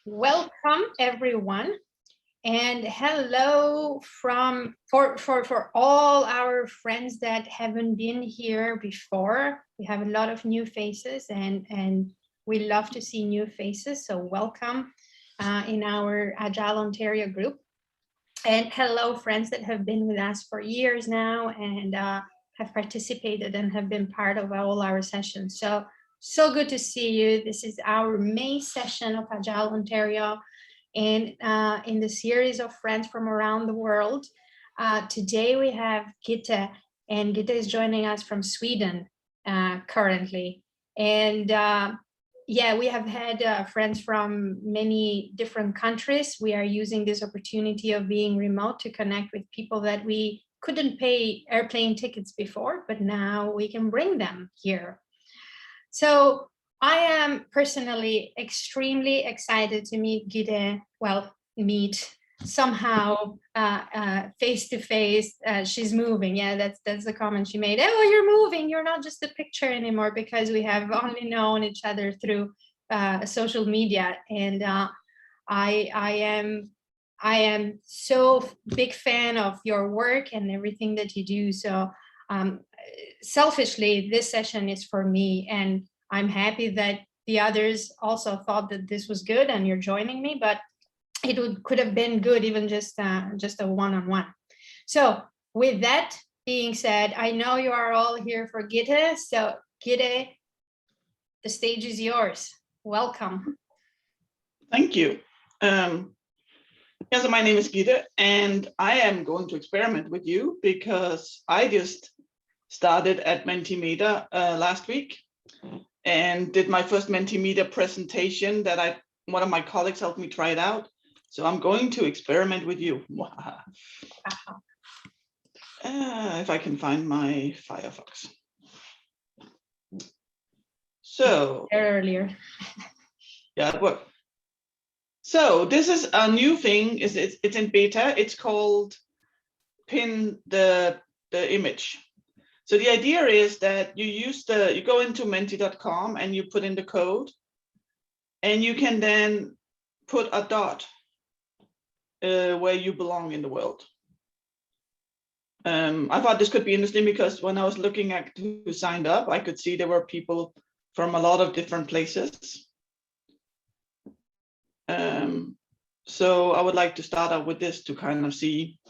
Welcome everyone, and hello for all our friends that haven't been here before. We have a lot of new faces, and we love to see new faces. So welcome in our Agile Ontario group, and hello friends that have been with us for years now and have participated and have been part of all our sessions. So good to see you. This is our May session of Agile Ontario, and in the series of friends from around the world. Today we have Gitte, and Gitte is joining us from Sweden currently. And yeah, we have had friends from many different countries. We are using this opportunity of being remote to connect with people that we couldn't pay airplane tickets before, but now we can bring them here. So I am personally extremely excited to meet Gitte, meet somehow face to face. She's moving. Yeah, that's the comment she made. Oh, you're moving. You're not just a picture anymore, because we have only known each other through social media. And I am so big fan of your work and everything that you do. So selfishly, this session is for me, and I'm happy that the others also thought that this was good and you're joining me, but could have been good even just a one-on-one. So with that being said, I know you are all here for Gitte. So Gitte, the stage is yours. Welcome. Thank you. So my name is Gitte, and I am going to experiment with you because I just started at Mentimeter last week and did my first Mentimeter presentation that one of my colleagues helped me try it out. So I'm going to experiment with you. If I can find my Firefox. So earlier. Yeah, it worked. So this is a new thing. It's in beta. It's called Pin the Image. So the idea is that you go into menti.com and you put in the code, and you can then put a dot where you belong in the world. I thought this could be interesting because when I was looking at who signed up, I could see there were people from a lot of different places. So I would like to start out with this to kind of see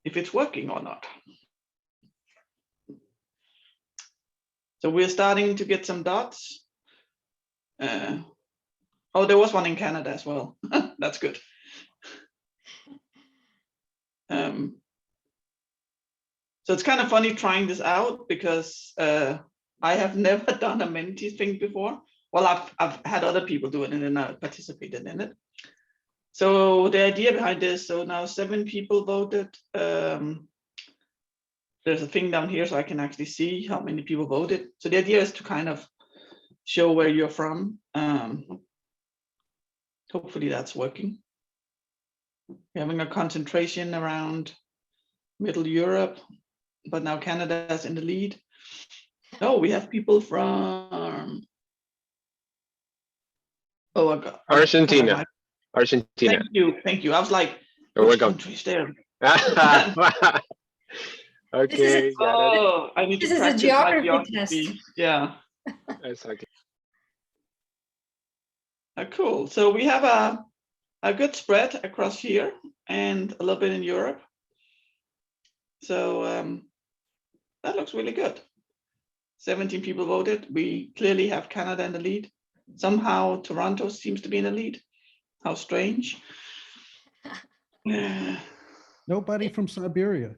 if it's working or not. So we're starting to get some dots. Oh, there was one in Canada as well. That's good. So it's kind of funny trying this out because I have never done a Menti thing before. Well, I've had other people do it and then I participated in it. So the idea behind this, so now 7 people voted. There's a thing down here so I can actually see how many people voted. So the idea is to kind of show where you're from. Hopefully that's working. We're having a concentration around Middle Europe, but now Canada is in the lead. Oh, we have people from, oh, I got Argentina. Argentina. Thank you. I was like, which country's there? Okay. I need this to practice is a geography my test. Yeah. Exactly. Cool. So we have a good spread across here and a little bit in Europe. So that looks really good. 17 people voted. We clearly have Canada in the lead. Somehow Toronto seems to be in the lead. How strange. Nobody from Siberia.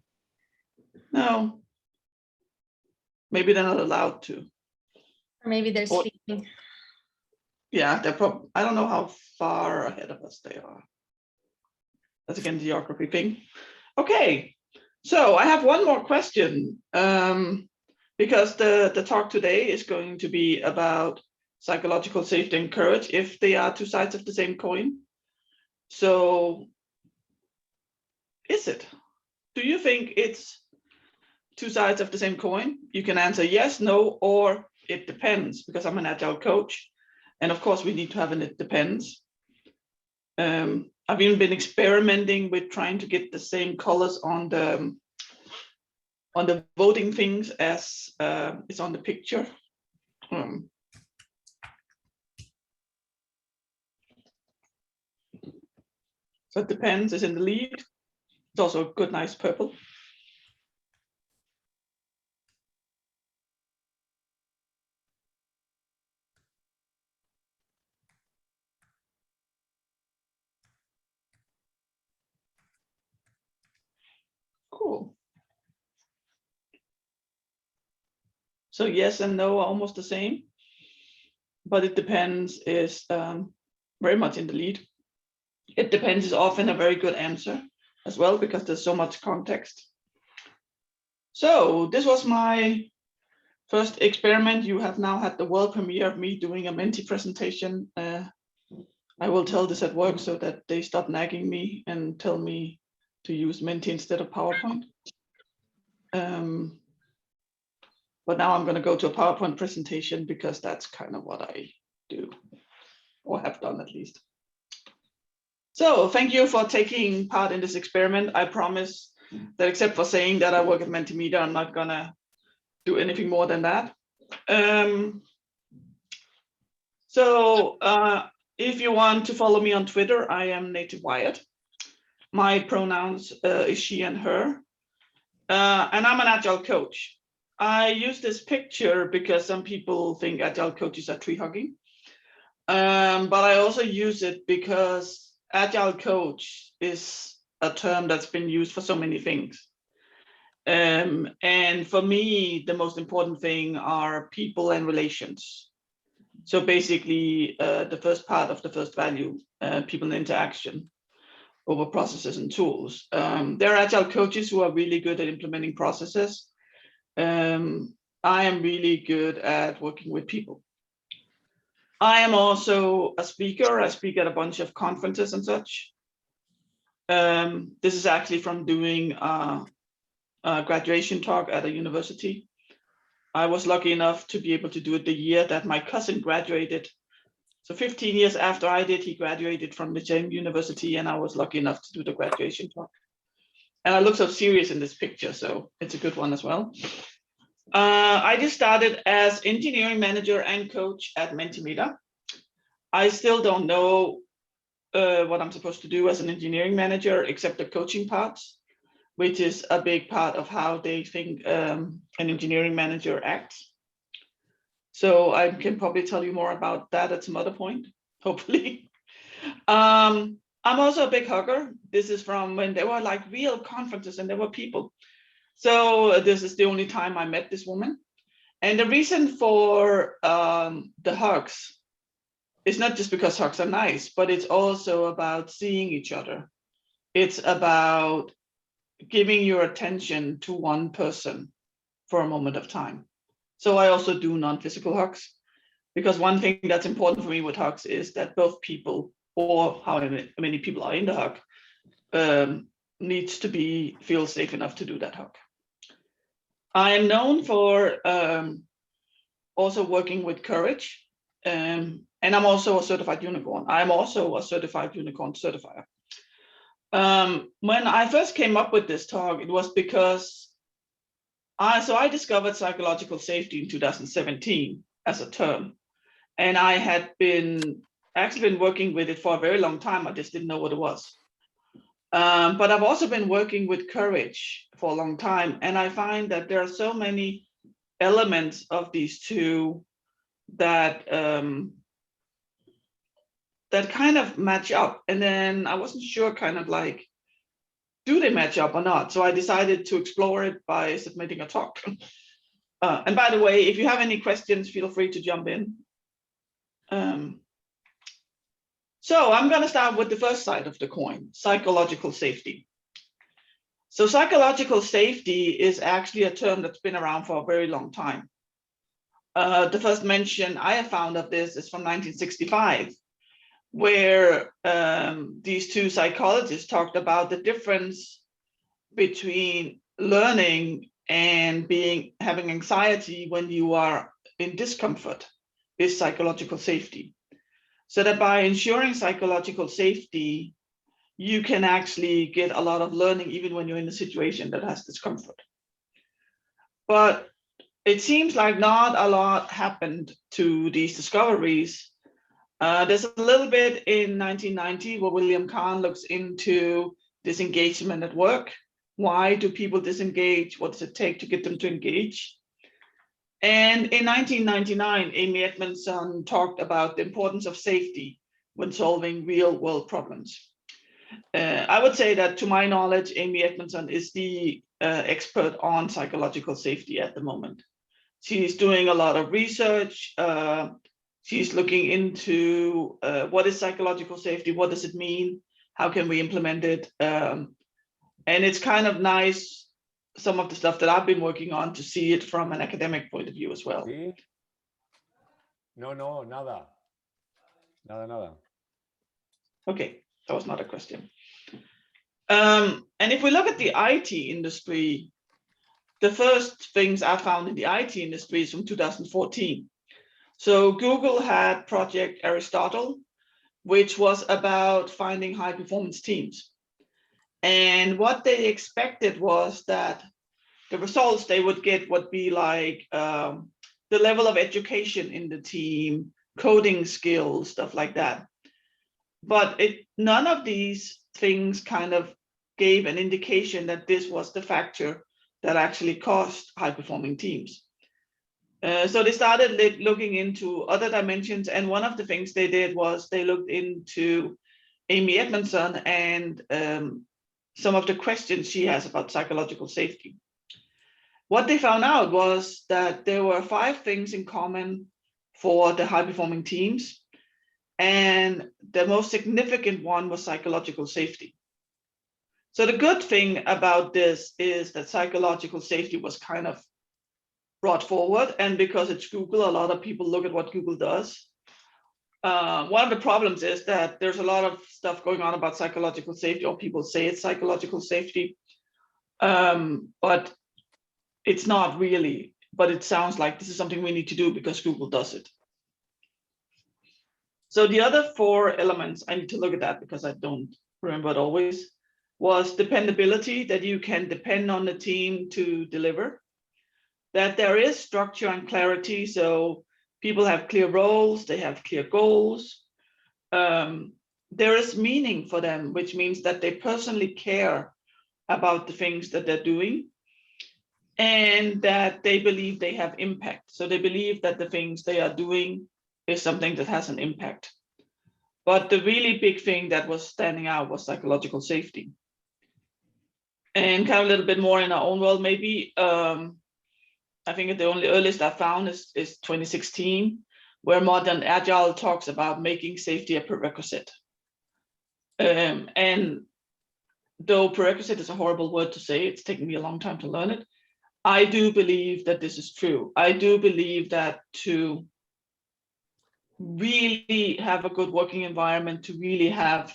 No. Maybe they're not allowed to. Or maybe they're sleeping. Yeah, they're probably, I don't know how far ahead of us they are. That's again the geography thing. Okay, so I have one more question because the talk today is going to be about psychological safety and courage if they are 2 sides of the same coin. So is it? Do you think it's 2 sides of the same coin? You can answer yes, no, or it depends, because I'm an agile coach. And of course, we need to have an it depends. I've even been experimenting with trying to get the same colors on the voting things as is on the picture. So it depends, is in the lead. It's also a good, nice purple. Cool. So yes and no are almost the same, but it depends is very much in the lead. It depends is often a very good answer as well, because there's so much context. So this was my first experiment. You have now had the world premiere of me doing a Menti presentation. I will tell this at work so that they stop nagging me and tell me to use Menti instead of PowerPoint. But now I'm going to go to a PowerPoint presentation because that's kind of what I do, or have done at least. So thank you for taking part in this experiment. I promise that except for saying that I work at Mentimeter, I'm not gonna do anything more than that. If you want to follow me on Twitter, I am Native Wyatt. My pronouns is she and her. And I'm an Agile coach. I use this picture because some people think Agile coaches are tree hugging. But I also use it because Agile coach is a term that's been used for so many things. And for me, the most important thing are people and relations. So basically, the first part of the first value, people and interaction over processes and tools. There are Agile coaches who are really good at implementing processes. I am really good at working with people. I am also a speaker. I speak at a bunch of conferences and such. This is actually from doing a graduation talk at a university. I was lucky enough to be able to do it the year that my cousin graduated. So 15 years after I did, he graduated from the same university, and I was lucky enough to do the graduation talk. And I look so serious in this picture, so it's a good one as well. I just started as engineering manager and coach at Mentimeter. I still don't know what I'm supposed to do as an engineering manager, except the coaching parts, which is a big part of how they think an engineering manager acts. So I can probably tell you more about that at some other point, hopefully. I'm also a big hugger. This is from when there were like real conferences and there were people. So this is the only time I met this woman. And the reason for the hugs is not just because hugs are nice, but it's also about seeing each other. It's about giving your attention to one person for a moment of time. So I also do non-physical hugs, because one thing that's important for me with hugs is that both people, or however many people are in the hug, needs to feel safe enough to do that hug. I am known for also working with courage, and I'm also a certified unicorn. I'm also a certified unicorn certifier. When I first came up with this talk, it was because I discovered psychological safety in 2017 as a term, and I had actually been working with it for a very long time. I just didn't know what it was. But I've also been working with courage for a long time, and I find that there are so many elements of these two that that kind of match up. And then I wasn't sure kind of like, do they match up or not? So I decided to explore it by submitting a talk. And by the way, if you have any questions, feel free to jump in. So I'm going to start with the first side of the coin, psychological safety. So psychological safety is actually a term that's been around for a very long time. The first mention I have found of this is from 1965, where these two psychologists talked about the difference between learning and having anxiety when you are in discomfort is psychological safety. so that by ensuring psychological safety, you can actually get a lot of learning even when you're in a situation that has discomfort. But it seems like not a lot happened to these discoveries. There's a little bit in 1990 where William Kahn looks into disengagement at work. Why do people disengage? What does it take to get them to engage? And in 1999, Amy Edmondson talked about the importance of safety when solving real world problems. I would say that to my knowledge, Amy Edmondson is the expert on psychological safety at the moment. She's doing a lot of research. She's looking into what is psychological safety? What does it mean? How can we implement it? And it's kind of nice, some of the stuff that I've been working on, to see it from an academic point of view as well. ¿Sí? No, nada. Nada. Okay, that was not a question. And if we look at the IT industry, the first things I found in the IT industry is from 2014. So Google had Project Aristotle, which was about finding high performance teams. And what they expected was that the results they would get would be like the level of education in the team, coding skills, stuff like that. But none of these things kind of gave an indication that this was the factor that actually caused high performing teams. So they started looking into other dimensions. And one of the things they did was they looked into Amy Edmondson and some of the questions she has about psychological safety. What they found out was that there were 5 things in common for the high performing teams. And the most significant one was psychological safety. So the good thing about this is that psychological safety was kind of brought forward. And because it's Google, a lot of people look at what Google does. One of the problems is that there's a lot of stuff going on about psychological safety, or people say it's psychological safety, but it's not really. But it sounds like this is something we need to do because Google does it. So the other 4 elements, I need to look at that because I don't remember it always, was dependability, that you can depend on the team to deliver, that there is structure and clarity, so people have clear roles, they have clear goals. There is meaning for them, which means that they personally care about the things that they're doing, and that they believe they have impact. So they believe that the things they are doing is something that has an impact. But the really big thing that was standing out was psychological safety. And kind of a little bit more in our own world, maybe, I think the only earliest I found is 2016, where Modern Agile talks about making safety a prerequisite. And though prerequisite is a horrible word to say, it's taken me a long time to learn it, I do believe that this is true. I do believe that to really have a good working environment, to really have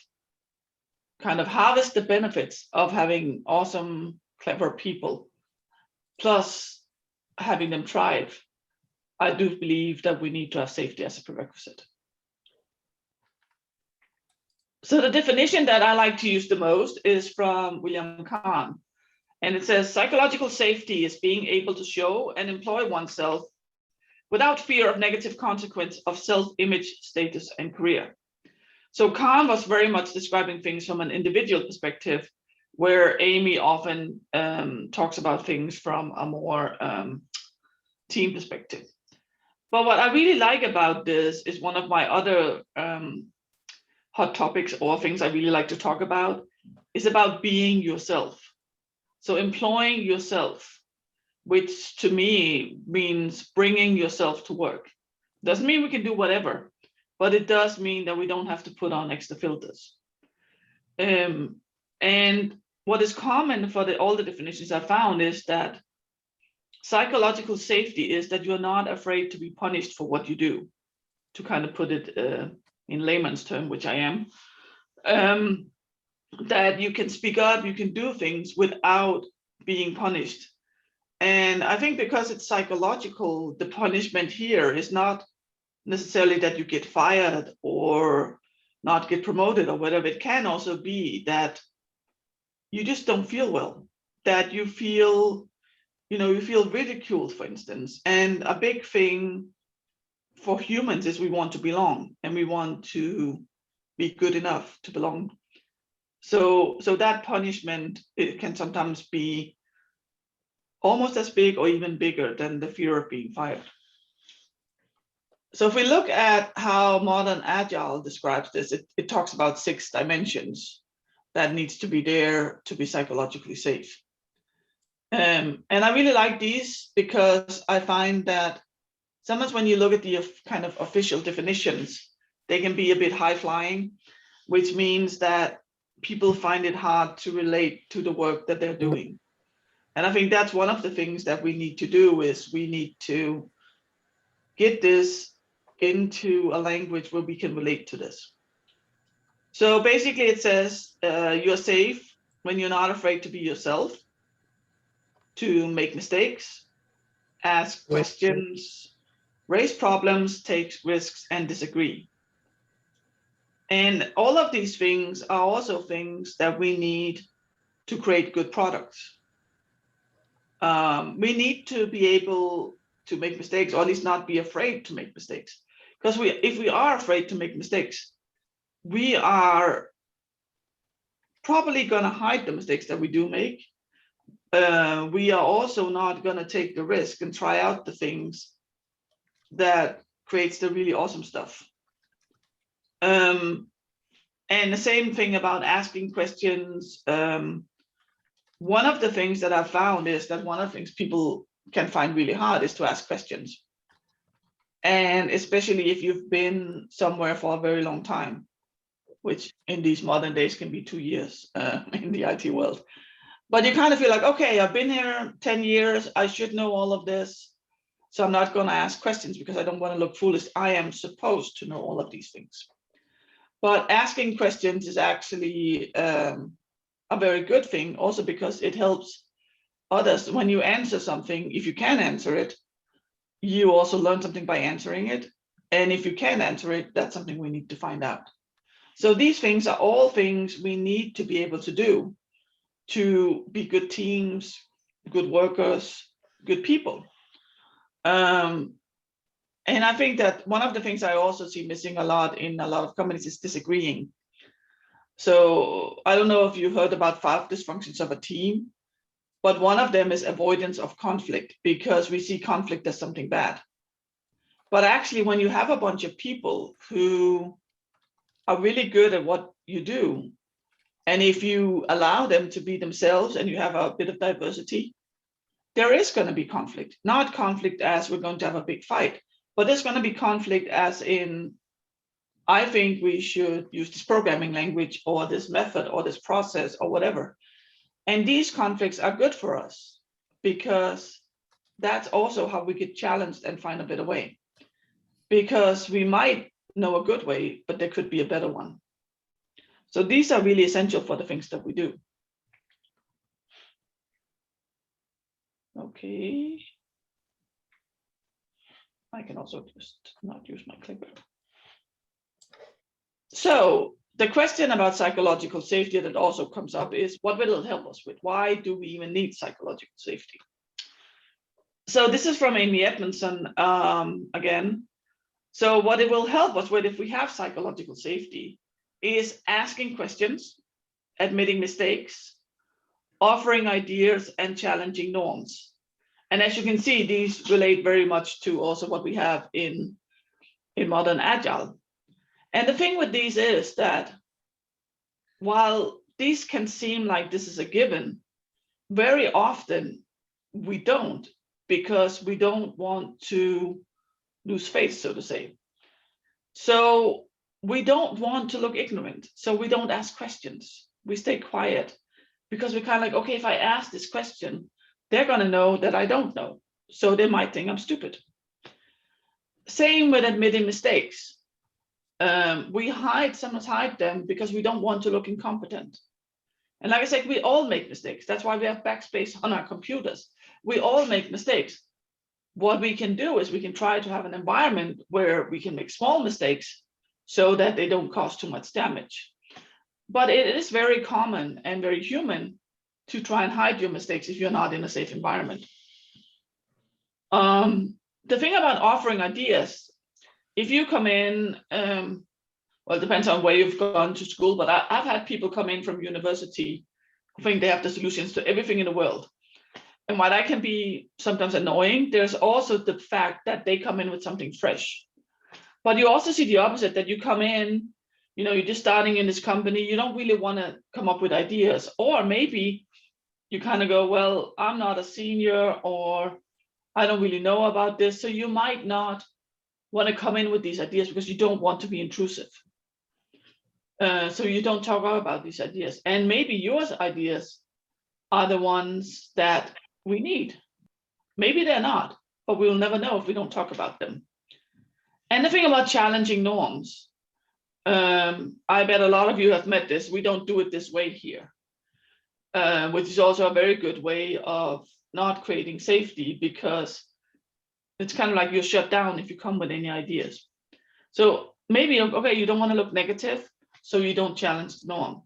kind of harvest the benefits of having awesome, clever people, plus having them thrive, I do believe that we need to have safety as a prerequisite. So the definition that I like to use the most is from William Kahn. And it says, psychological safety is being able to show and employ oneself without fear of negative consequence of self-image, status, and career. So Kahn was very much describing things from an individual perspective, where Amy often talks about things from a more team perspective. But what I really like about this is one of my other hot topics, or things I really like to talk about, is about being yourself. So employing yourself, which to me means bringing yourself to work. Doesn't mean we can do whatever, but it does mean that we don't have to put on extra filters. And what is common for all the definitions I found is that psychological safety is that you're not afraid to be punished for what you do, to kind of put it in layman's term, which I am. That you can speak up, you can do things without being punished. And I think because it's psychological, the punishment here is not necessarily that you get fired or not get promoted or whatever. It can also be that you just don't feel well, that you feel, you feel ridiculed, for instance. And a big thing for humans is we want to belong, and we want to be good enough to belong. So that punishment, it can sometimes be almost as big or even bigger than the fear of being fired. So if we look at how Modern Agile describes this, it talks about 6 dimensions that needs to be there to be psychologically safe. And I really like these because I find that sometimes when you look at the kind of official definitions, they can be a bit high-flying, which means that people find it hard to relate to the work that they're doing. And I think that's one of the things that we need to do, is we need to get this into a language where we can relate to this. So basically it says you're safe when you're not afraid to be yourself, to make mistakes, ask questions, raise problems, take risks, and disagree. And all of these things are also things that we need to create good products. We need to be able to make mistakes, or at least not be afraid to make mistakes. Because if we are afraid to make mistakes, we are probably going to hide the mistakes that we do make. We are also not going to take the risk and try out the things that creates the really awesome stuff. And the same thing about asking questions. One of the things that I've found is that one of the things people can find really hard is to ask questions. And especially if you've been somewhere for a very long time, which in these modern days can be 2 years in the IT world. But you kind of feel like, okay, I've been here 10 years, I should know all of this. So I'm not going to ask questions because I don't want to look foolish. I am supposed to know all of these things. But asking questions is actually a very good thing, also because it helps others. When you answer something, if you can answer it, you also learn something by answering it. And if you can't answer it, that's something we need to find out. So these things are all things we need to be able to do to be good teams, good workers, good people. And I think that one of the things I also see missing a lot in a lot of companies is disagreeing. So I don't know if you've heard about 5 dysfunctions of a team, but one of them is avoidance of conflict, because we see conflict as something bad. But actually, when you have a bunch of people who are really good at what you do, and if you allow them to be themselves and you have a bit of diversity, there is going to be conflict. Not conflict as we're going to have a big fight, but there's going to be conflict as in, I think we should use this programming language or this method or this process or whatever. And these conflicts are good for us because that's also how we get challenged and find a better way. Because we might know a good way, but there could be a better one. So these are really essential for the things that we do. Okay. I can also just not use my clicker. So the question about psychological safety that also comes up is, what will it help us with? Why do we even need psychological safety? So this is from Amy Edmondson again. So what it will help us with if we have psychological safety is asking questions, admitting mistakes, offering ideas, and challenging norms. And as you can see, these relate very much to also what we have in Modern Agile. And the thing with these is that while these can seem like this is a given, very often we don't, because we don't want to lose face, so to say. So we don't want to look ignorant. So we don't ask questions. We stay quiet because we're kind of like, okay, if I ask this question, they're going to know that I don't know. So they might think I'm stupid. Same with admitting mistakes. We sometimes hide them because we don't want to look incompetent. And like I said, we all make mistakes. That's why we have backspace on our computers. We all make mistakes. what we can do is we can try to have an environment where we can make small mistakes so that they don't cause too much damage. But it is very common and very human to try and hide your mistakes if you're not in a safe environment. The thing about offering ideas, if you come in, well, it depends on where you've gone to school, but I've had people come in from university who think they have the solutions to everything in the world. And while that can be sometimes annoying, there's also the fact that they come in with something fresh. But you also see the opposite, that you come in, you're just starting in this company, you don't really want to come up with ideas. Or maybe you kind of go, well, I'm not a senior, or I don't really know about this. So you might not want to come in with these ideas because you don't want to be intrusive. So you don't talk about these ideas. And maybe your ideas are the ones that we need. Maybe they're not, but we'll never know if we don't talk about them. And the thing about challenging norms, I bet a lot of you have met this. We don't do it this way here, which is also a very good way of not creating safety, because it's kind of like you're shut down if you come with any ideas. So maybe, okay, you don't want to look negative, so you don't challenge the norm.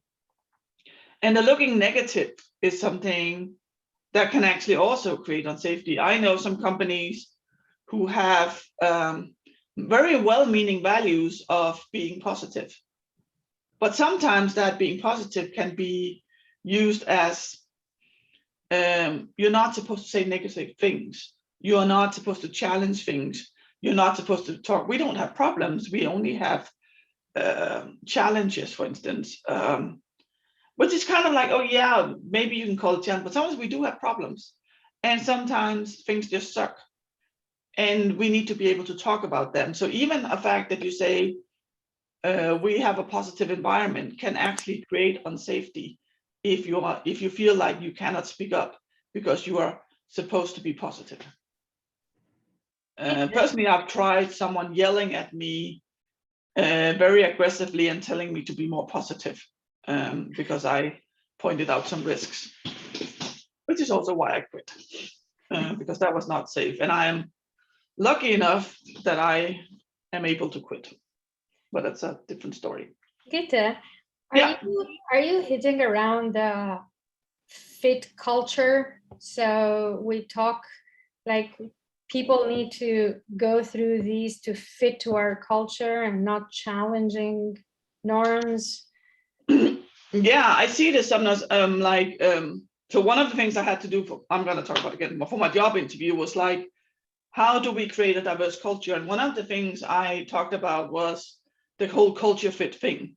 And the looking negative is something that can actually also create unsafety. I know some companies who have very well-meaning values of being positive, but sometimes that being positive can be used as you're not supposed to say negative things. You are not supposed to challenge things. You're not supposed to talk. We don't have problems. We only have challenges, for instance, which is kind of like, oh yeah, maybe you can call it challenge, but sometimes we do have problems. And sometimes things just suck. And we need to be able to talk about them. So even a fact that you say we have a positive environment can actually create unsafety if you feel like you cannot speak up because you are supposed to be positive. Personally, I've tried someone yelling at me very aggressively and telling me to be more positive because I pointed out some risks, which is also why I quit, because that was not safe. And I am lucky enough that I am able to quit, but that's a different story. Gitte, are you hitting around the fit culture? So we talk like people need to go through these to fit to our culture and not challenging norms. Yeah, I see this sometimes so one of the things I had to do I'm going to talk about again for my job interview was like, how do we create a diverse culture? And one of the things I talked about was the whole culture fit thing.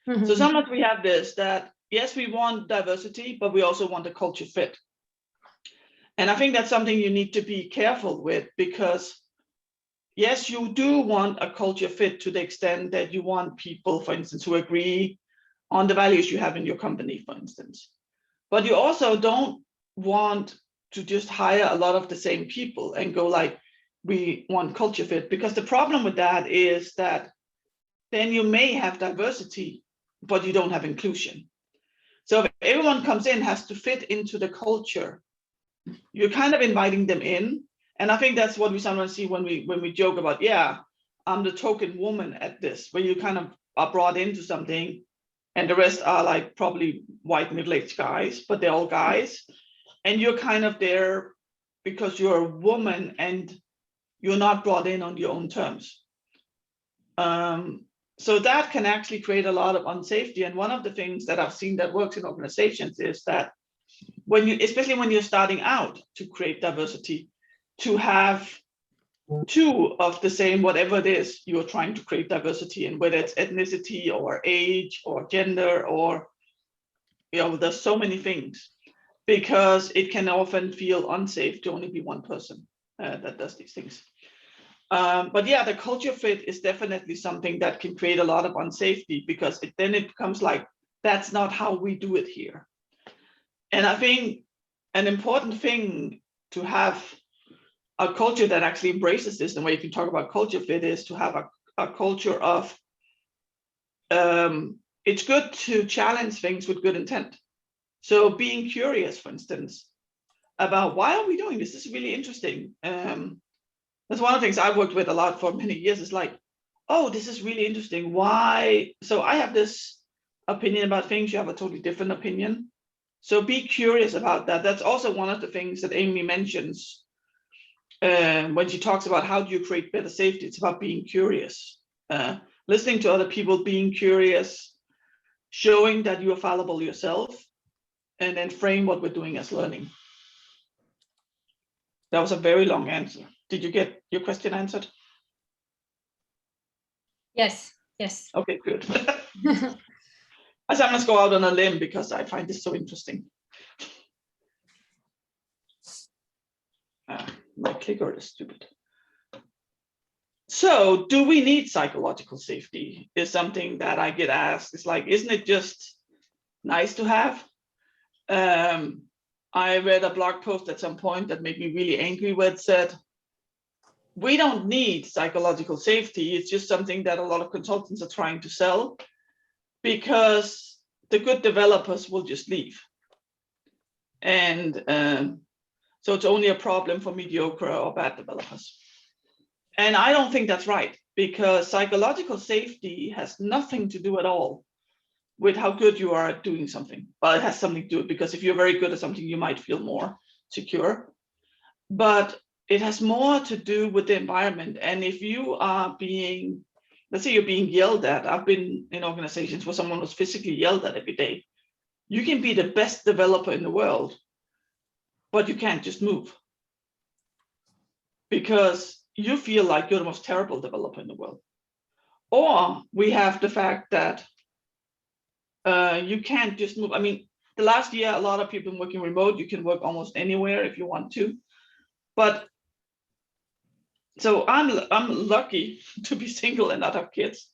Mm-hmm. So sometimes we have this, that yes, we want diversity, but we also want a culture fit. And I think that's something you need to be careful with, because yes, you do want a culture fit to the extent that you want people, for instance, who agree on the values you have in your company, for instance. But you also don't want to just hire a lot of the same people and go like, we want culture fit, because the problem with that is that then you may have diversity, but you don't have inclusion. So if everyone comes in, has to fit into the culture, you're kind of inviting them in. And I think that's what we sometimes see when we joke about, yeah, I'm the token woman at this, where you kind of are brought into something and the rest are like probably white middle-aged guys, but they're all guys. And you're kind of there because you're a woman and you're not brought in on your own terms. So that can actually create a lot of unsafety. And one of the things that I've seen that works in organizations is that especially when you're starting out to create diversity, to have two of the same, whatever it is you're trying to create diversity in, whether it's ethnicity or age or gender or, there's so many things, because it can often feel unsafe to only be one person that does these things. But yeah, the culture fit is definitely something that can create a lot of unsafety, because then it becomes like, that's not how we do it here. And I think an important thing to have a culture that actually embraces this, the way you can talk about culture fit, is to have a culture of, it's good to challenge things with good intent. So being curious, for instance, about why are we doing this? This is really interesting. That's one of the things I've worked with a lot for many years. Is like, oh, this is really interesting. Why? So I have this opinion about things. You have a totally different opinion. So be curious about that. That's also one of the things that Amy mentions when she talks about how do you create better safety. It's about being curious, listening to other people, being curious, showing that you are fallible yourself, and then frame what we're doing as learning. That was a very long answer. Did you get your question answered? Yes, yes. Okay, good. As I must go out on a limb because I find this so interesting. My clicker is stupid. So, do we need psychological safety? Is something that I get asked. It's like, isn't it just nice to have? I read a blog post at some point that made me really angry where it said, we don't need psychological safety. It's just something that a lot of consultants are trying to sell because the good developers will just leave. And so it's only a problem for mediocre or bad developers. And I don't think that's right, because psychological safety has nothing to do at all with how good you are at doing something. Well, it has something to do with it, because if you're very good at something, you might feel more secure. But it has more to do with the environment. And if you are being, let's say you're being yelled at. I've been in organizations where someone was physically yelled at every day. You can be the best developer in the world, but you can't just move because you feel like you're the most terrible developer in the world. Or we have the fact that you can't just move. I mean, the last year, a lot of people working remote. You can work almost anywhere if you want to. But so I'm lucky to be single and not have kids.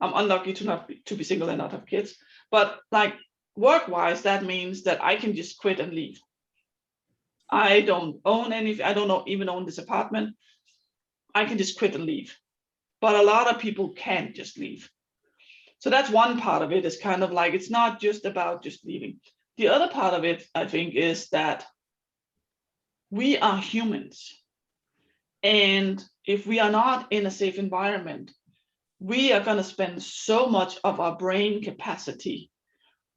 I'm unlucky to be single and not have kids. But like work-wise, that means that I can just quit and leave. I don't own anything. I don't even own this apartment. I can just quit and leave. But a lot of people can't just leave. So that's one part of it. Is kind of like, it's not just about just leaving. The other part of it, I think, is that we are humans. And if we are not in a safe environment, we are going to spend so much of our brain capacity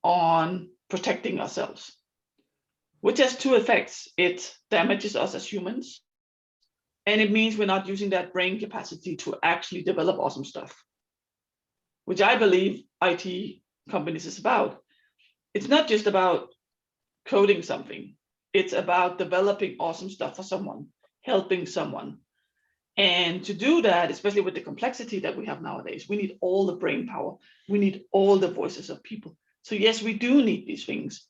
on protecting ourselves, which has two effects. It damages us as humans, and it means we're not using that brain capacity to actually develop awesome stuff, which I believe IT companies is about. It's not just about coding something. It's about developing awesome stuff for someone, helping someone. And to do that, especially with the complexity that we have nowadays, we need all the brain power. We need all the voices of people. So yes, we do need these things.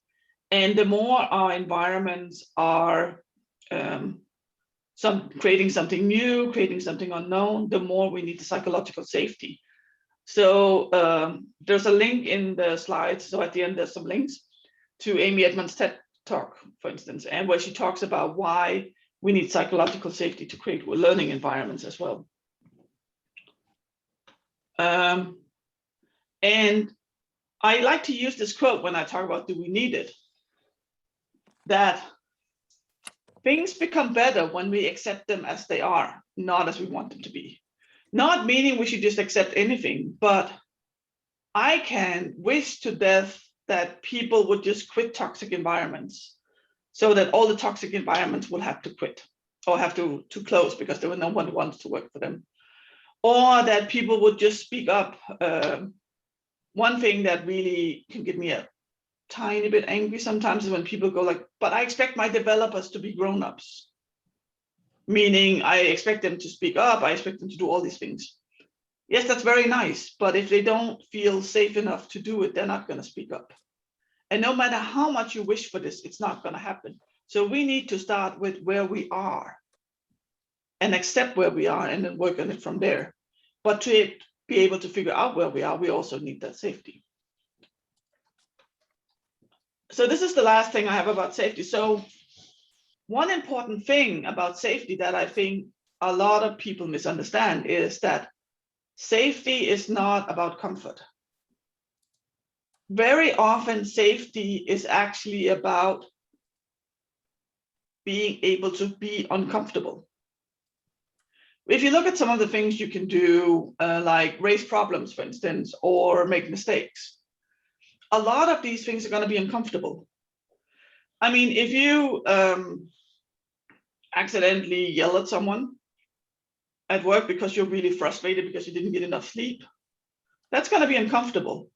And the more our environments are creating something new, creating something unknown, the more we need the psychological safety. So there's a link in the slides. So at the end, there's some links to Amy Edmonds' TED Talk, for instance, and where she talks about why we need psychological safety to create learning environments as well. And I like to use this quote when I talk about, do we need it? That things become better when we accept them as they are, not as we want them to be. Not meaning we should just accept anything, but I can wish to death that people would just quit toxic environments, so that all the toxic environments will have to quit or have to close because there was no one who wants to work for them. Or that people would just speak up. One thing that really can get me a tiny bit angry sometimes is when people go like, but I expect my developers to be grown-ups. Meaning I expect them to speak up, I expect them to do all these things. Yes, that's very nice, but if they don't feel safe enough to do it, they're not going to speak up. And no matter how much you wish for this, it's not going to happen. So we need to start with where we are and accept where we are and then work on it from there. But to be able to figure out where we are, we also need that safety. So this is the last thing I have about safety. So one important thing about safety that I think a lot of people misunderstand is that safety is not about comfort. Very often, safety is actually about being able to be uncomfortable. if you look at some of the things you can do, like raise problems, for instance, or make mistakes, a lot of these things are going to be uncomfortable. I mean, if you accidentally yell at someone at work because you're really frustrated because you didn't get enough sleep, that's going to be uncomfortable,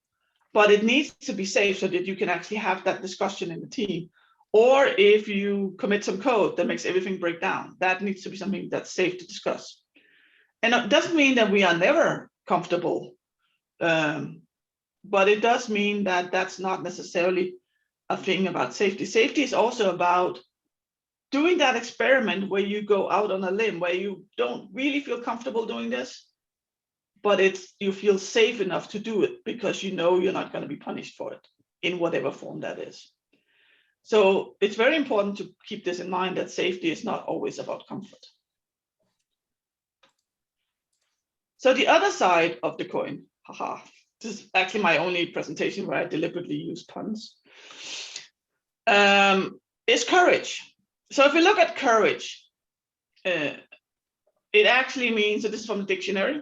but it needs to be safe so that you can actually have that discussion in the team. Or if you commit some code that makes everything break down, that needs to be something that's safe to discuss. And it doesn't mean that we are never comfortable, but it does mean that that's not necessarily a thing about safety. Safety is also about doing that experiment where you go out on a limb, where you don't really feel comfortable doing this, but you feel safe enough to do it because you know you're not going to be punished for it in whatever form that is. So it's very important to keep this in mind, that safety is not always about comfort. So the other side of the coin, haha, this is actually my only presentation where I deliberately use puns, is courage. So if we look at courage, it actually means, so this is from the dictionary,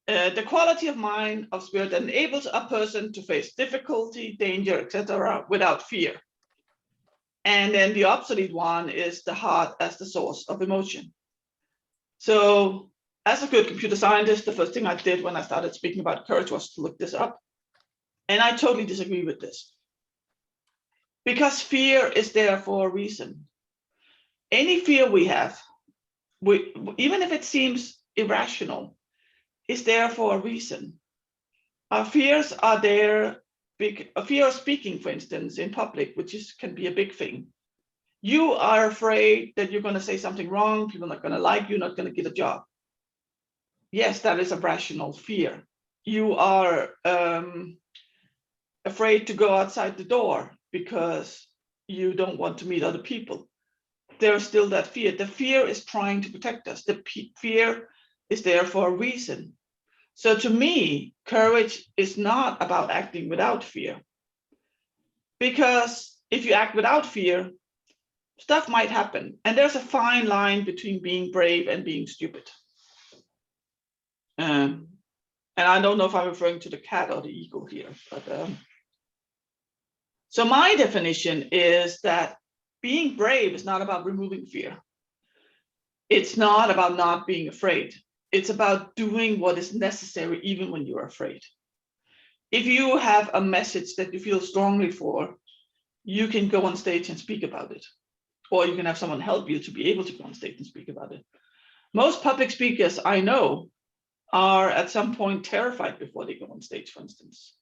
the quality of mind, of spirit that enables a person to face difficulty, danger, etc. without fear. And then the obsolete one is the heart as the source of emotion. So as a good computer scientist, the first thing I did when I started speaking about courage was to look this up. And I totally disagree with this. Because fear is there for a reason. Any fear we have, even if it seems irrational, is there for a reason. Our fears are there. A fear of speaking, for instance, in public, which can be a big thing. You are afraid that you're going to say something wrong, people are not going to like you, not going to get a job. Yes, that is a rational fear. You are afraid to go outside the door because you don't want to meet other people. There's still that fear. The fear is trying to protect us. The fear is there for a reason. So to me, courage is not about acting without fear. Because if you act without fear, stuff might happen. And there's a fine line between being brave and being stupid. And I don't know if I'm referring to the cat or the eagle here. But so my definition is that being brave is not about removing fear. It's not about not being afraid. It's about doing what is necessary even when you're afraid. If you have a message that you feel strongly for, you can go on stage and speak about it. Or you can have someone help you to be able to go on stage and speak about it. Most public speakers I know are at some point terrified before they go on stage, for instance.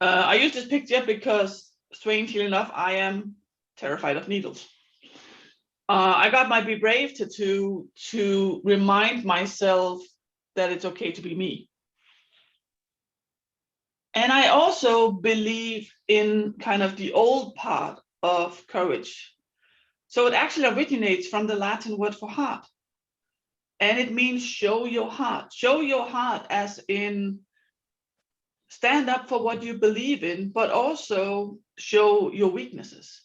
I use this picture because, strangely enough, I am terrified of needles. I got my Be Brave tattoo to remind myself that it's okay to be me. And I also believe in kind of the old part of courage. So it actually originates from the Latin word for heart. And it means show your heart. Show your heart as in stand up for what you believe in, but also show your weaknesses.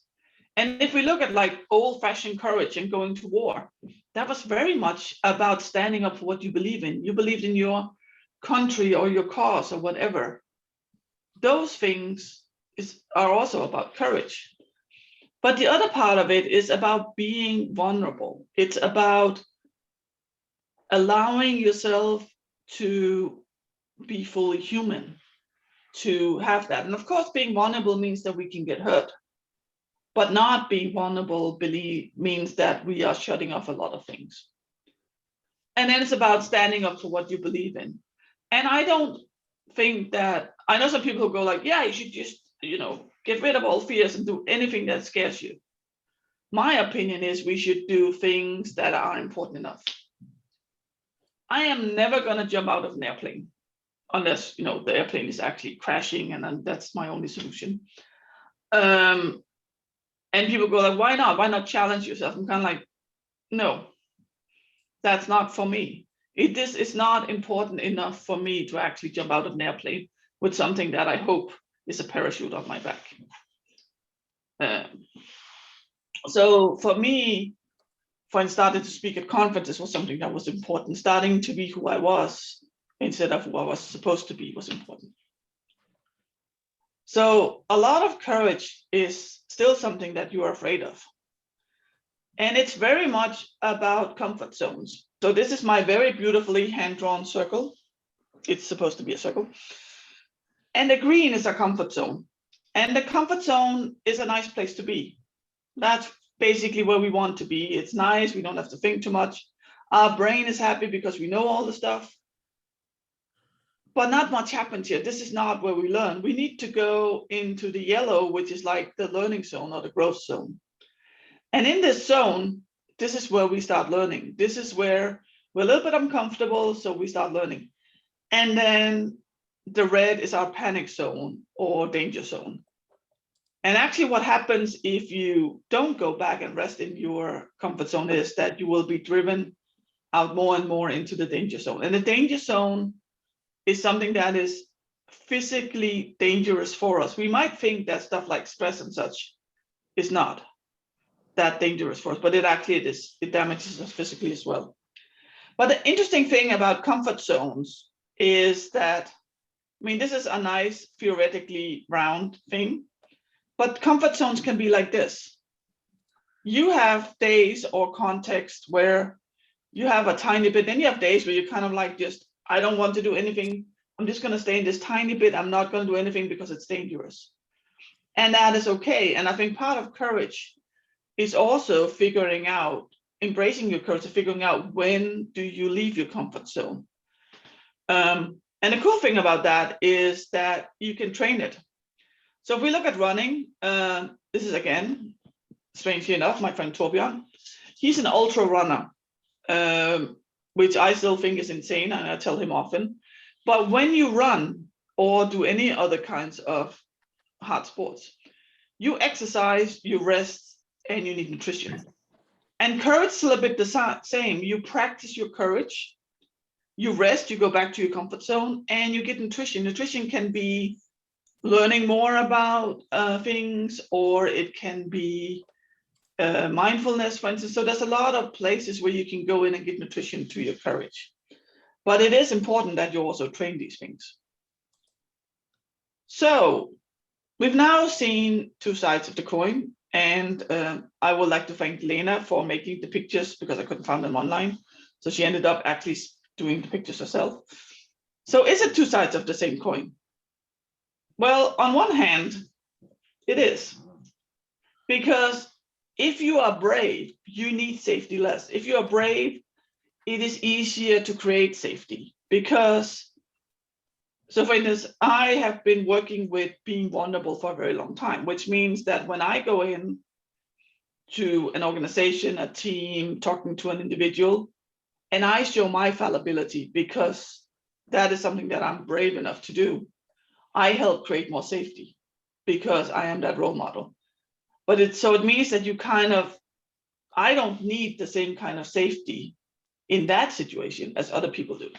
And if we look at like old-fashioned courage and going to war, that was very much about standing up for what you believe in. You believed in your country or your cause or whatever. Those things are also about courage. But the other part of it is about being vulnerable. It's about allowing yourself to be fully human, to have that. And of course, being vulnerable means that we can get hurt. But not being vulnerable means that we are shutting off a lot of things. And then it's about standing up for what you believe in. And I don't think that, I know some people who go like, yeah, you should just, get rid of all fears and do anything that scares you. My opinion is we should do things that are important enough. I am never going to jump out of an airplane unless, the airplane is actually crashing, and then that's my only solution. And people go like, why not? Why not challenge yourself? I'm kind of like, no, that's not for me. This is not important enough for me to actually jump out of an airplane with something that I hope is a parachute on my back. So for me, when I started to speak at conferences was something that was important. Starting to be who I was instead of who I was supposed to be was important. So a lot of courage is still something that you are afraid of. And it's very much about comfort zones. So this is my very beautifully hand-drawn circle. It's supposed to be a circle. And the green is a comfort zone. And the comfort zone is a nice place to be. That's basically where we want to be. It's nice. We don't have to think too much. Our brain is happy because we know all the stuff. But not much happens here. This is not where we learn. We need to go into the yellow, which is like the learning zone or the growth zone. And in this zone, this is where we start learning. This is where we're a little bit uncomfortable, so we start learning. And then the red is our panic zone or danger zone. And actually what happens if you don't go back and rest in your comfort zone is that you will be driven out more and more into the danger zone. And the danger zone is something that is physically dangerous for us. We might think that stuff like stress and such is not that dangerous for us, but it actually is. It damages us physically as well. But the interesting thing about comfort zones is that, I mean, this is a nice theoretically round thing, but comfort zones can be like this. You have days or context where you have a tiny bit, then you have days where you kind of like just, I don't want to do anything. I'm just going to stay in this tiny bit. I'm not going to do anything because it's dangerous. And that is okay. And I think part of courage is also figuring out, embracing your courage, figuring out when do you leave your comfort zone. And the cool thing about that is that you can train it. So if we look at running, this is again, strangely enough, my friend Torbjörn. He's an ultra runner, which I still think is insane, and I tell him often. But when you run or do any other kinds of hard sports, you exercise, you rest, and you need nutrition. And courage is a little bit the same. You practice your courage, you rest, you go back to your comfort zone, and you get nutrition. Nutrition can be learning more about things, or it can be mindfulness, for instance. So there's a lot of places where you can go in and get nutrition to your courage. But it is important that you also train these things. So we've now seen two sides of the coin. And I would like to thank Lena for making the pictures because I couldn't find them online. So she ended up actually doing the pictures herself. So is it two sides of the same coin? Well, on one hand, it is. Because if you are brave, you need safety less. If you are brave, it is easier to create safety. Because, so for instance, I have been working with being vulnerable for a very long time, which means that when I go in to an organization, a team, talking to an individual, and I show my fallibility because that is something that I'm brave enough to do, I help create more safety because I am that role model. But it means that you kind of, I don't need the same kind of safety in that situation as other people do.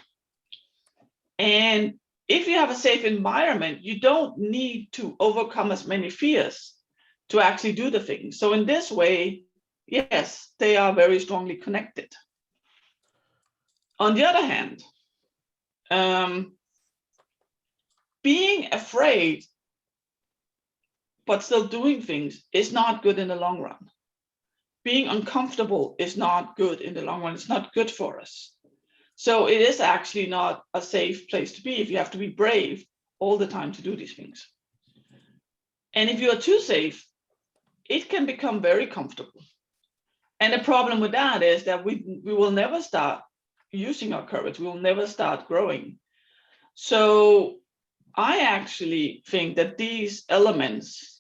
And if you have a safe environment, you don't need to overcome as many fears to actually do the thing. So in this way, yes, they are very strongly connected. On the other hand, being afraid but still doing things is not good in the long run. Being uncomfortable is not good in the long run. It's not good for us. So it is actually not a safe place to be if you have to be brave all the time to do these things. And if you are too safe, it can become very comfortable. And the problem with that is that we will never start using our courage. We will never start growing. So I actually think that these elements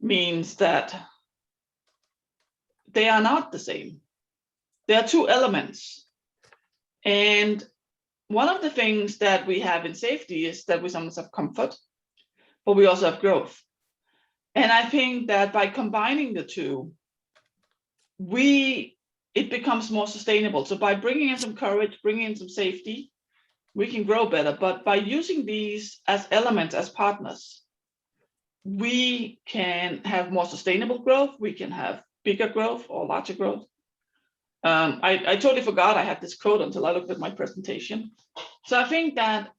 means that they are not the same. There are two elements. And one of the things that we have in safety is that we sometimes have comfort, but we also have growth. And I think that by combining the two, it becomes more sustainable. So by bringing in some courage, bringing in some safety, we can grow better. But by using these as elements, as partners, we can have more sustainable growth. We can have bigger growth or larger growth. I totally forgot I had this quote until I looked at my presentation. So I think that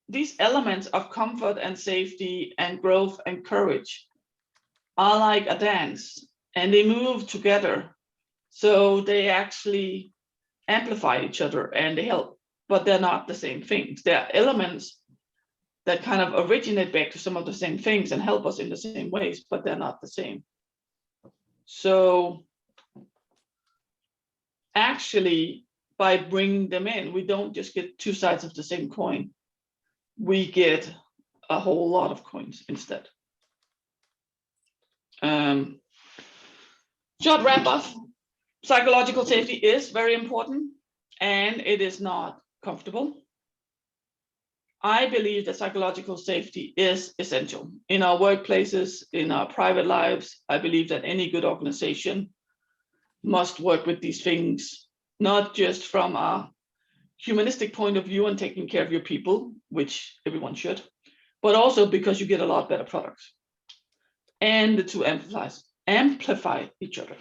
these elements of comfort and safety and growth and courage are like a dance, and they move together. So they actually amplify each other and they help, but they're not the same things. They're elements that kind of originate back to some of the same things and help us in the same ways, but they're not the same. So actually, by bringing them in, we don't just get two sides of the same coin. We get a whole lot of coins instead. Short wrap up. Psychological safety is very important, and it is not comfortable. I believe that psychological safety is essential in our workplaces, in our private lives. I believe that any good organization must work with these things, not just from a humanistic point of view and taking care of your people, which everyone should, but also because you get a lot better products. And the two amplify each other.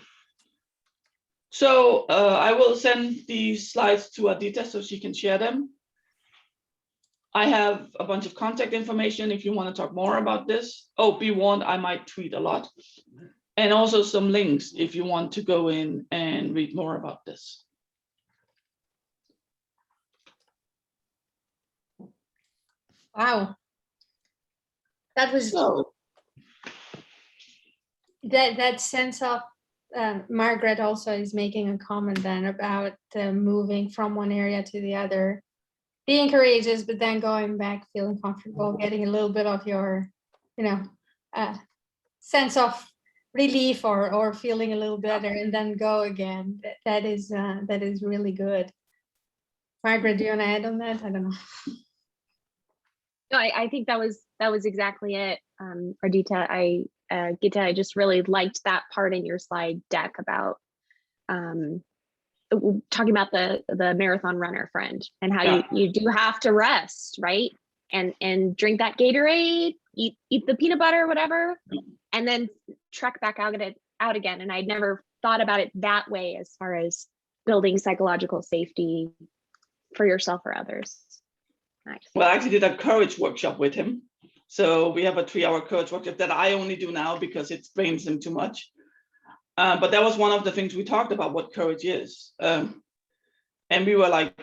So I will send these slides to Adita so she can share them. I have a bunch of contact information if you want to talk more about this. Oh, be warned, I might tweet a lot. And also some links if you want to go in and read more about this. Wow. That was So, that sense of Margaret also is making a comment then about moving from one area to the other, being courageous, but then going back, feeling comfortable, getting a little bit of your, sense of relief or feeling a little better, and then go again. That is really good. Margaret, do you want to add on that? I don't know. No, I think that was exactly it. Ardita, Gitte, I just really liked that part in your slide deck about talking about the marathon runner friend and how you do have to rest, right? And drink that Gatorade, eat the peanut butter, whatever, and then trek back out again. And I'd never thought about it that way as far as building psychological safety for yourself or others. Nice. Well, I actually did a courage workshop with him. So we have a 3-hour courage workshop that I only do now because it drains him too much. But that was one of the things we talked about, what courage is. And we were like,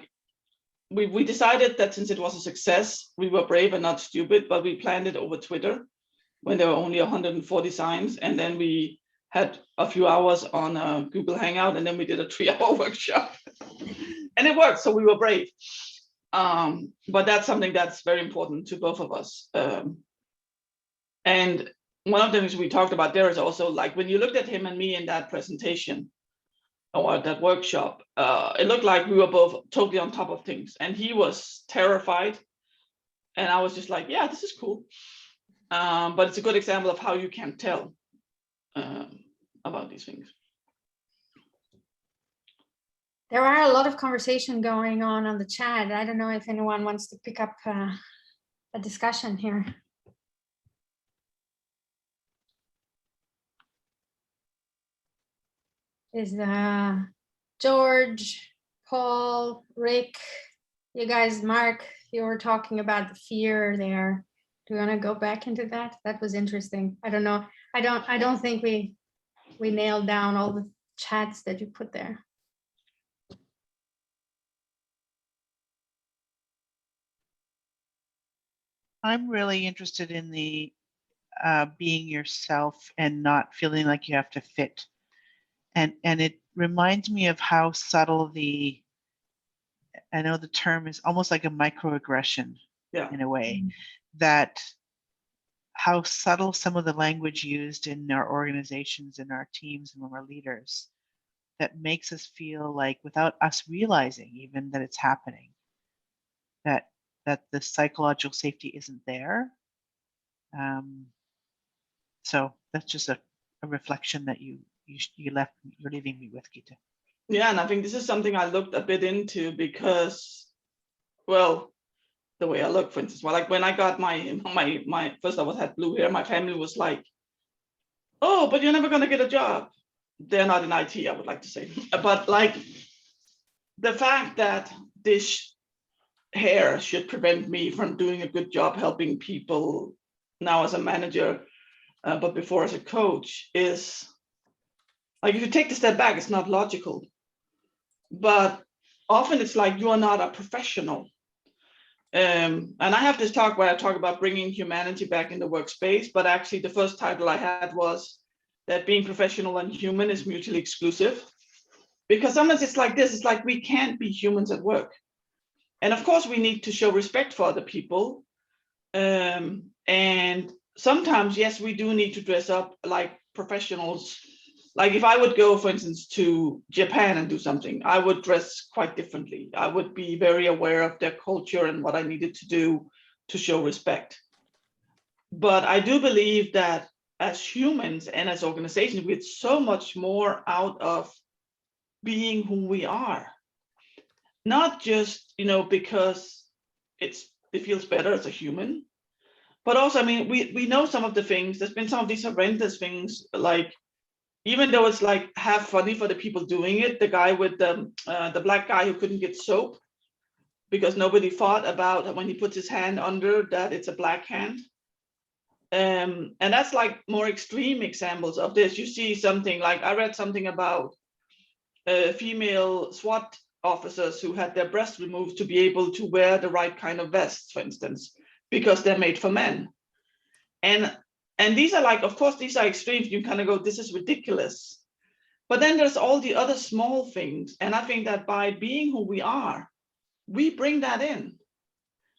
we decided that since it was a success, we were brave and not stupid, but we planned it over Twitter when there were only 140 signs. And then we had a few hours on Google Hangout, and then we did a 3-hour workshop. And it worked, so we were brave. But that's something that's very important to both of us. And one of the things we talked about there is also, like, when you looked at him and me in that presentation or that workshop, it looked like we were both totally on top of things, and he was terrified and I was just like, yeah, this is cool. But it's a good example of how you can tell about these things. There are a lot of conversation going on the chat. I don't know if anyone wants to pick up a discussion here. Is George, Paul, Rick, you guys, Mark, you were talking about the fear there. Do you want to go back into that? That was interesting. I don't know. I don't think we nailed down all the chats that you put there. I'm really interested in the being yourself and not feeling like you have to fit. And it reminds me of how subtle I know the term is almost like a microaggression in a way, that how subtle some of the language used in our organizations and our teams and our leaders that makes us feel like, without us realizing even that it's happening, that the psychological safety isn't there. So that's just a reflection that you're leaving me with, Gitte. Yeah, and I think this is something I looked a bit into because, well, the way I look, for instance, well, like when I got my first, I had blue hair, my family was like, oh, but you're never gonna get a job. they're not in IT, I would like to say. But like the fact that this hair should prevent me from doing a good job helping people now as a manager, but before as a coach, is like, if you take the step back, it's not logical. But often it's like you are not a professional. And I have this talk where I talk about bringing humanity back in the workspace, but actually the first title I had was that being professional and human is mutually exclusive. Because sometimes it's like this, it's like we can't be humans at work. And of course we need to show respect for other people. And sometimes, yes, we do need to dress up like professionals. Like if I would go, for instance, to Japan and do something, I would dress quite differently. I would be very aware of their culture and what I needed to do to show respect. But I do believe that as humans and as organizations, we get so much more out of being who we are. Not just, because it feels better as a human, but also, I mean, we know some of the things. There's been some of these horrendous things, like, even though it's like half funny for the people doing it, the guy with the black guy who couldn't get soap because nobody thought about when he puts his hand under that it's a black hand. And that's like more extreme examples of this. You see something like, I read something about female SWAT officers who had their breasts removed to be able to wear the right kind of vests, for instance, because they're made for men. And these are like, of course, these are extremes. You kind of go, this is ridiculous. But then there's all the other small things. And I think that by being who we are, we bring that in.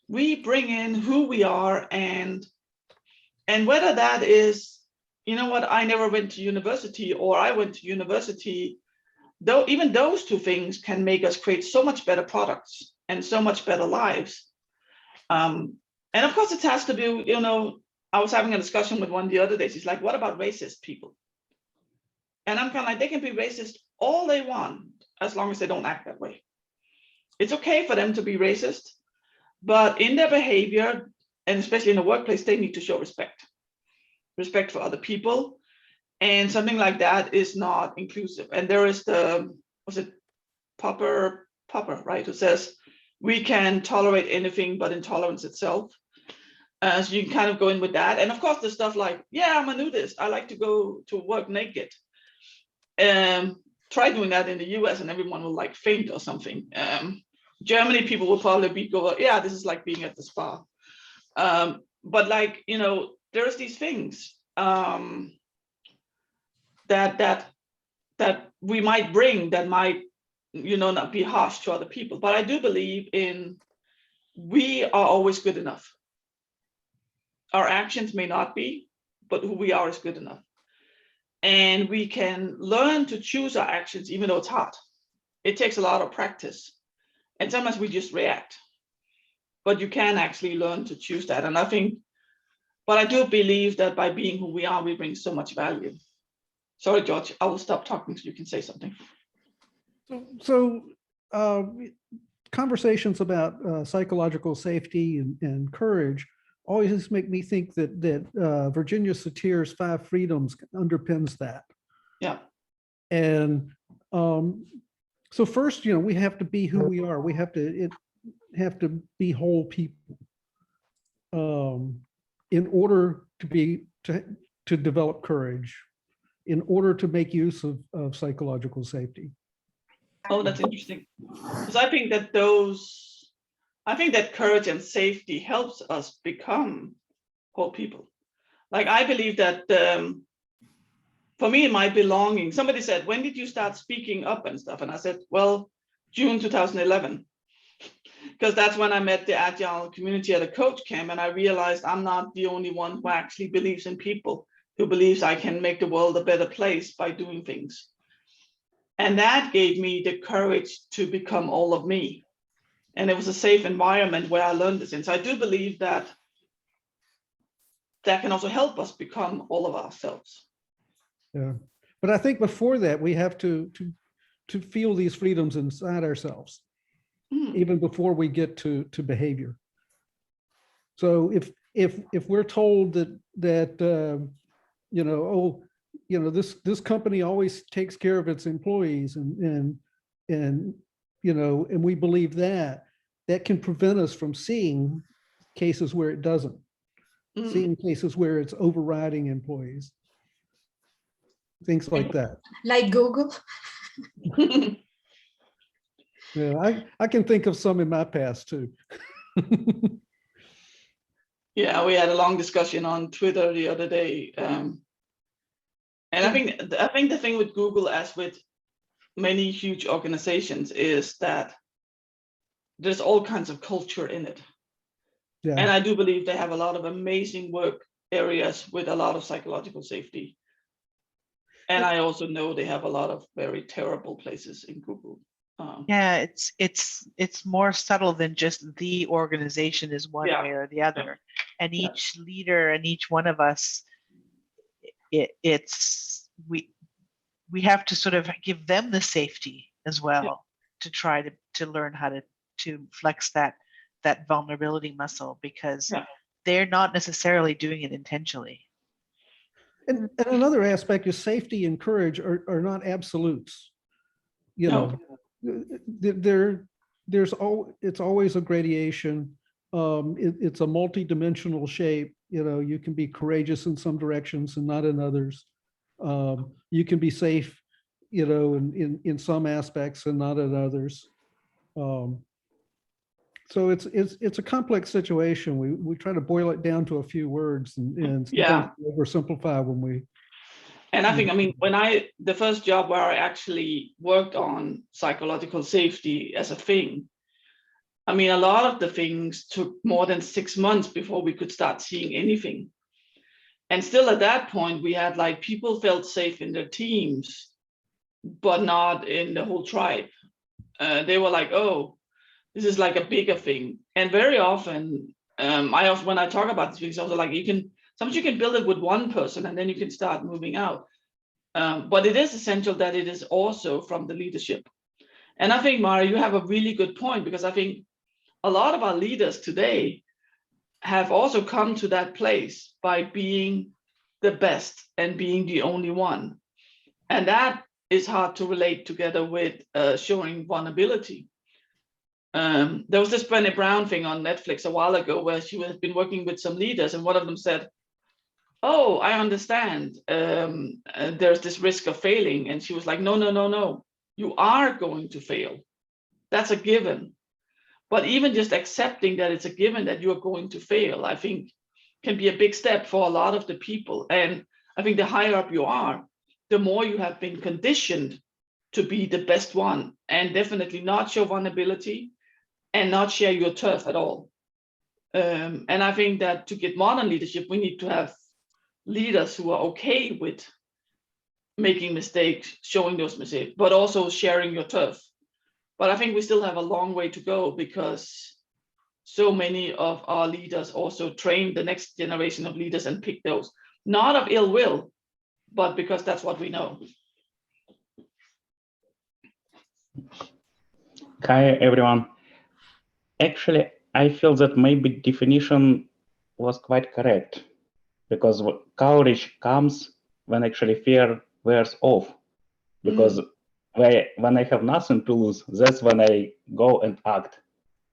We bring in who we are, and whether that is, I never went to university or I went to university, though even those two things can make us create so much better products and so much better lives. And of course it has to be, I was having a discussion with one the other day. She's like, what about racist people? And I'm kind of like, they can be racist all they want, as long as they don't act that way. It's okay for them to be racist, but in their behavior, and especially in the workplace, they need to show respect for other people. And something like that is not inclusive. And there is Popper, right, who says, we can tolerate anything but intolerance itself. So you can kind of go in with that. And of course, there's stuff like, yeah, I'm a nudist. I like to go to work naked. Try doing that in the US and everyone will like faint or something. Germany, people will probably go, yeah, this is like being at the spa. But like, there's these things that we might bring that might, not be harsh to other people. But I do believe in, we are always good enough. Our actions may not be, but who we are is good enough. And we can learn to choose our actions, even though it's hard. It takes a lot of practice. And sometimes we just react. But you can actually learn to choose that. And I think, but I do believe that by being who we are, we bring so much value. Sorry, George, I will stop talking so you can say something. So conversations about psychological safety and courage always make me think that Virginia Satir's 5 Freedoms underpins that. Yeah. And so first, we have to be who we are. We have to be whole people in order to develop courage, in order to make use of psychological safety. Oh, that's interesting. Because I think that courage and safety helps us become whole people. Like, I believe that for me, my belonging, somebody said, when did you start speaking up and stuff? And I said, well, June 2011, because that's when I met the Agile community at a coach camp. And I realized I'm not the only one who actually believes in people, who believes I can make the world a better place by doing things. And that gave me the courage to become all of me. And it was a safe environment where I learned this. And so I do believe that can also help us become all of ourselves. Yeah, but I think before that, we have to feel these freedoms inside ourselves, even before we get to behavior. So if we're told that oh, you know, this company always takes care of its employees, and you know, and we believe that can prevent us from seeing cases where it doesn't, seeing cases where it's overriding employees, things like that. Like Google. Yeah, I can think of some in my past too. Yeah, we had a long discussion on Twitter the other day. And I think the thing with Google, as with many huge organizations, is that there's all kinds of culture in it. Yeah. And I do believe they have a lot of amazing work areas with a lot of psychological safety. And I also know they have a lot of very terrible places in Google. Yeah, it's more subtle than just the organization is one way or the other. And each leader and each one of us, we have to sort of give them the safety as well to try to learn how to flex that vulnerability muscle, because they're not necessarily doing it intentionally. And another aspect is safety and courage are not absolutes. You know, it's always a gradation. It's a multi-dimensional shape. You know, you can be courageous in some directions and not in others. You can be safe, you know, in some aspects and not in others. So it's a complex situation. We try to boil it down to a few words and sometimes oversimplify when we. And I think, I mean, the first job where I actually worked on psychological safety as a thing, I mean, a lot of the things took more than 6 months before we could start seeing anything. And still at that point, we had like people felt safe in their teams, but not in the whole tribe. They were like, oh, this is like a bigger thing. And very often, when I talk about these things, also like sometimes you can build it with one person and then you can start moving out. But it is essential that it is also from the leadership. And I think, Mara, you have a really good point, because I think a lot of our leaders today have also come to that place by being the best and being the only one. And that is hard to relate together with showing vulnerability. There was this Brené Brown thing on Netflix a while ago where she had been working with some leaders, and one of them said, oh, I understand. There's this risk of failing. And she was like, no. You are going to fail. That's a given. But even just accepting that it's a given that you're going to fail, I think can be a big step for a lot of the people. And I think the higher up you are, the more you have been conditioned to be the best one, and definitely not show vulnerability and not share your turf at all. And I think that to get modern leadership, we need to have leaders who are okay with making mistakes, showing those mistakes, but also sharing your turf. But I think we still have a long way to go, because so many of our leaders also train the next generation of leaders and pick those, not of ill will, but because that's what we know. Hi, everyone. Actually, I feel that maybe definition was quite correct, because courage comes when actually fear wears off. Because when I have nothing to lose, that's when I go and act.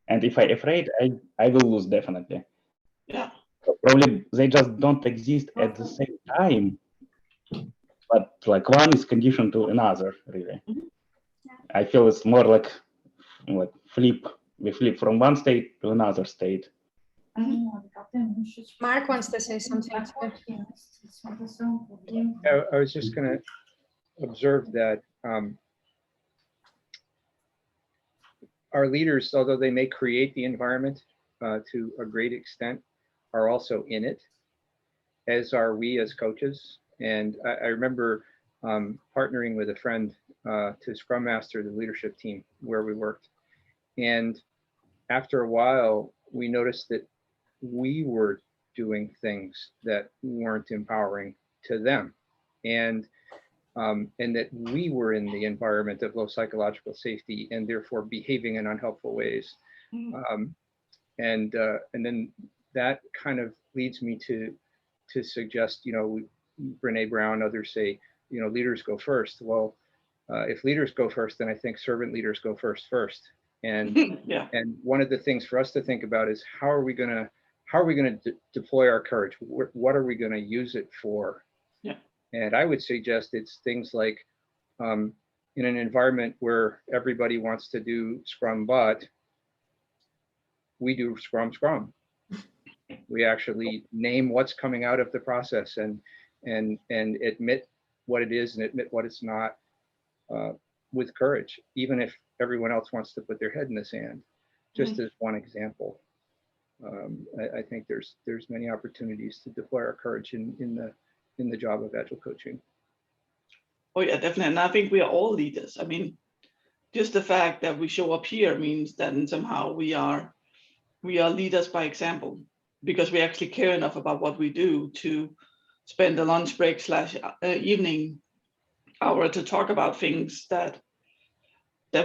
And if I'm afraid, I will lose definitely. Yeah. Probably they just don't exist at the same time, but like one is conditioned to another, really. I feel it's more like we flip from one state to another state. Mark wants to say something too. I was just going to observe that our leaders, although they may create the environment to a great extent, are also in it, as are we as coaches. And I remember partnering with a friend to Scrum Master the leadership team where we worked. And after a while, we noticed that we were doing things that weren't empowering to them. And that we were in the environment of low psychological safety and therefore behaving in unhelpful ways. And then that kind of leads me to suggest, you know, Brene Brown, others say, you know, leaders go first. Well, if leaders go first, then I think servant leaders go first. And Yeah. and one of the things for us to think about is how are we going to deploy our courage? What are we going to use it for? Yeah. And I would suggest it's things like in an environment where everybody wants to do Scrum, but we do Scrum. We actually name what's coming out of the process and admit what it is and admit what it's not, with courage, even if everyone else wants to put their head in the sand. Just as one example, I think there's many opportunities to deploy our courage in the job of Agile coaching. Oh yeah, definitely. And I think we are all leaders. I mean, just the fact that we show up here means that somehow we are leaders by example, because we actually care enough about what we do to spend the lunch break / evening hour to talk about things that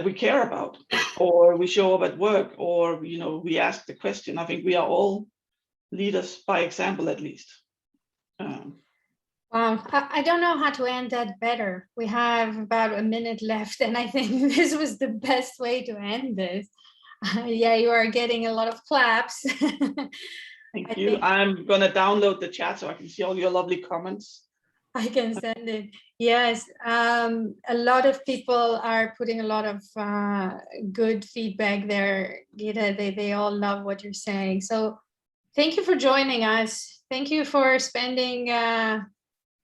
we care about, or we show up at work, or we ask the question. I think we are all leaders by example, at least. Wow, I don't know how to end that better. We have about a minute left, and I think this was the best way to end this. Yeah, you are getting a lot of claps. Thank you. I'm gonna download the chat so I can see all your lovely comments. I can send it. Yes, a lot of people are putting a lot of good feedback there. Gitte, they all love what you're saying. So thank you for joining us. Thank you for spending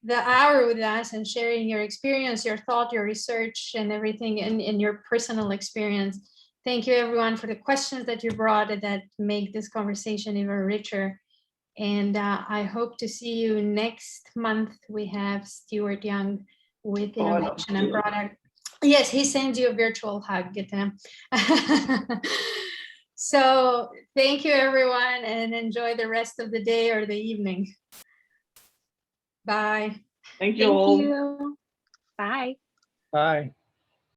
the hour with us and sharing your experience, your thought, your research, and everything in your personal experience. Thank you, everyone, for the questions that you brought that make this conversation even richer. And I hope to see you next month. We have Stuart Young with Innovation and Product. Yes, he sends you a virtual hug, Gitte. So thank you, everyone, and enjoy the rest of the day or the evening. Bye. Thank you all. Thank you. Bye. Bye.